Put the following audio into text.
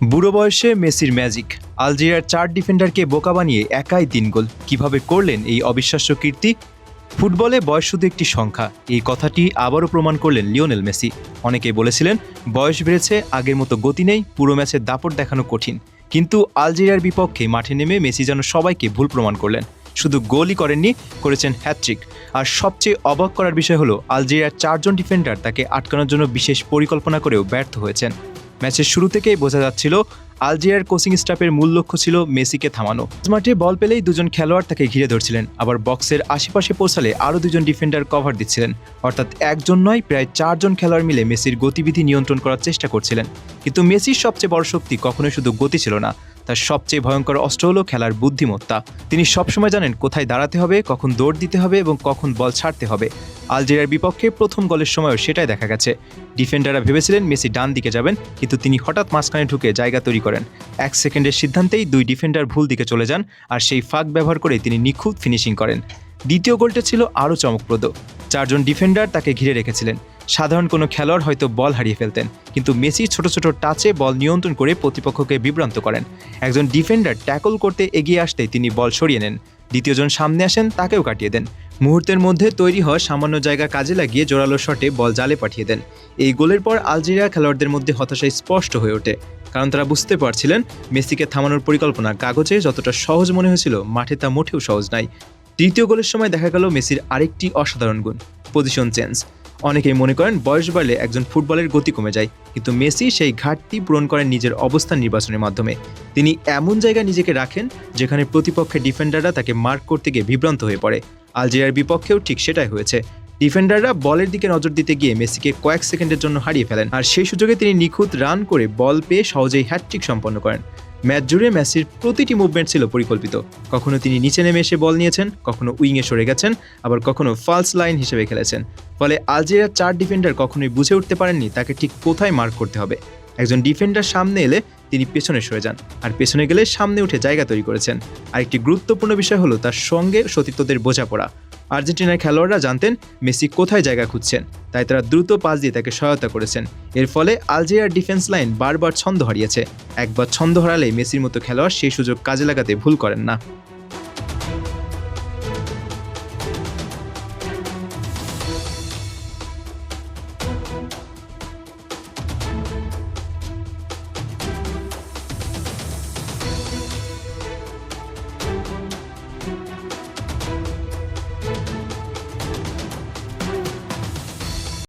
বুড়ো বয়সে মেসির ম্যাজিক। আলজেরিয়ার 4 ডিফেন্ডারকে বোকা বানিয়ে একাই 3 গোল। কিভাবে করলেন এই অবিশ্বাস্য কীর্তি? ফুটবলে বয়স শুধু একটি সংখ্যা, এই কথাটি আবারও প্রমাণ করলেন লিওনেল মেসি। অনেকেই বলেছিলেন বয়স বেড়েছে, আগের মতো গতি নেই, পুরো ম্যাচে দাপট দেখানো কঠিন। কিন্তু আলজেরিয়ার বিপক্ষে মাঠে নেমে মেসি যেন সবাইকে ভুল প্রমাণ করলেন। শুধু গোলই করেননি, করেছেন হ্যাটট্রিক। আর সবচেয়ে অবাক করার বিষয় হলো আলজেরিয়ার 4 জন ডিফেন্ডার তাকে আটকানোর জন্য বিশেষ পরিকল্পনা করেও ব্যর্থ হয়েছেন। ম্যাচের শুরু থেকেই বোঝা যাচ্ছিল আলজেরিয়ার কোচিং স্টাফের মূল লক্ষ্য ছিল মেসিকে থামানো। মাঠে বল পেলেই 2 জন খেলোয়াড় তাকে ঘিরে ধরছিলেন, আবার বক্সের আশেপাশে পৌঁছালে আরও 2 জন ডিফেন্ডার কভার দিচ্ছিলেন। অর্থাৎ একজন নয়, প্রায় 4 জন খেলোয়াড় মিলে মেসির গতিবিধি নিয়ন্ত্রণ করার চেষ্টা করছিলেন। কিন্তু মেসির সবচেয়ে বড় শক্তি কখনোই শুধু গতি ছিল না, তার সবচেয়ে ভয়ঙ্কর অস্ত্র হলো খেলার বুদ্ধিমত্তা। তিনি সবসময় জানেন কোথায় দাঁড়াতে হবে, কখন দৌড় দিতে হবে এবং কখন বল ছাড়তে হবে। আলজেরিয়ার বিপক্ষে প্রথম গোলের সময়ও সেটাই দেখা গেছে। ডিফেন্ডাররা ভেবেছিলেন মেসি ডান দিকে যাবেন, কিন্তু তিনি হঠাৎ মাঝখানে ঢুকে জায়গা তৈরি করেন। 1 সেকেন্ডের সিদ্ধান্তেই 2 ডিফেন্ডার ভুল দিকে চলে যান, আর সেই ফাঁক ব্যবহার করে তিনি নিখুঁত ফিনিশিং করেন। দ্বিতীয় গোলটা ছিল আরও চমকপ্রদ। 4 জন ডিফেন্ডার তাকে ঘিরে রেখেছিলেন। সাধারণ কোনো খেলোয়াড় হয়তো বল হারিয়ে ফেলতেন, কিন্তু মেসি ছোট ছোট টাচে বল নিয়ন্ত্রণ করে প্রতিপক্ষকে বিভ্রান্ত করেন। একজন ডিফেন্ডার ট্যাকল করতে এগিয়ে আসতেই তিনি বল সরিয়ে নেন। দ্বিতীয়জন সামনে আসেন, তাকেও কাটিয়ে দেন। মুহূর্তের মধ্যে তৈরি হওয়া সামান্য জায়গা কাজে লাগিয়ে জোরালো শটে বল জালে পাঠিয়ে দেন। এই গোলের পর আলজেরিয়া খেলোয়াড়দের মধ্যে হতাশা স্পষ্ট হয়ে ওঠে, কারণ তারা বুঝতে পারছিলেন মেসিকে থামানোর পরিকল্পনা কাগজে যতটা সহজ মনে হয়েছিল, মাঠে তা মোটেও সহজ নয়। তৃতীয় গোলের সময় দেখা গেল মেসির আরেকটি অসাধারণ গুণ, পজিশন চেঞ্জ। অনেকেই মনে করেন বয়স বাড়লে একজন ফুটবলের গতি কমে যায়, কিন্তু মেসি সেই ঘাটতি পূরণ করেন নিজের অবস্থান নির্বাচনের মাধ্যমে। তিনি এমন জায়গায় নিজেকে রাখেন যেখানে প্রতিপক্ষের ডিফেন্ডাররা তাকে মার্ক করতে গিয়ে বিভ্রান্ত হয়ে পড়ে। আলজেরিয়ার বিপক্ষেও ঠিক সেটাই হয়েছে। ডিফেন্ডাররা বলের দিকে নজর দিতে গিয়ে মেসিকে কয়েক সেকেন্ডের জন্য হারিয়ে ফেলেন, আর সেই সুযোগে তিনি নিখুঁত রান করে বল পেয়ে সহজেই হ্যাটট্রিক সম্পন্ন করেন। ম্যাচ জুড়ে মেসির প্রতিটি মুভমেন্ট ছিল পরিকল্পিত। কখনো তিনি নিচে নেমে এসে বল নিয়েছেন, কখনো উইংয়ে সরে গেছেন, আবার কখনো ফালস লাইন হিসেবে খেলেছেন। ফলে আলজেরিয়ার 4 ডিফেন্ডার কখনোই বুঝে উঠতে পারেননি তাকে ঠিক কোথায় মার্ক করতে হবে। একজন ডিফেন্ডার সামনে এলে তিনি পেছনে সরে যান, আর পেছনে গেলে সামনে উঠে জায়গা তৈরি করেছেন। আরেকটি গুরুত্বপূর্ণ বিষয় হলো তার সঙ্গে সতীর্থদের বোঝাপড়া। আর্জেন্টিনার খেলোয়াড়রা জানতেন মেসি কোথায় জায়গা খুঁজছেন, তাই তারা দ্রুত পাস দিয়ে তাকে সহায়তা করেছেন। এর ফলে আলজেরিয়ার ডিফেন্স লাইন বারবার ছন্দ হারিয়েছে। একবার ছন্দ হারালে মেসির মতো খেলোয়াড় সেই সুযোগ কাজে লাগাতে ভুল করেন না।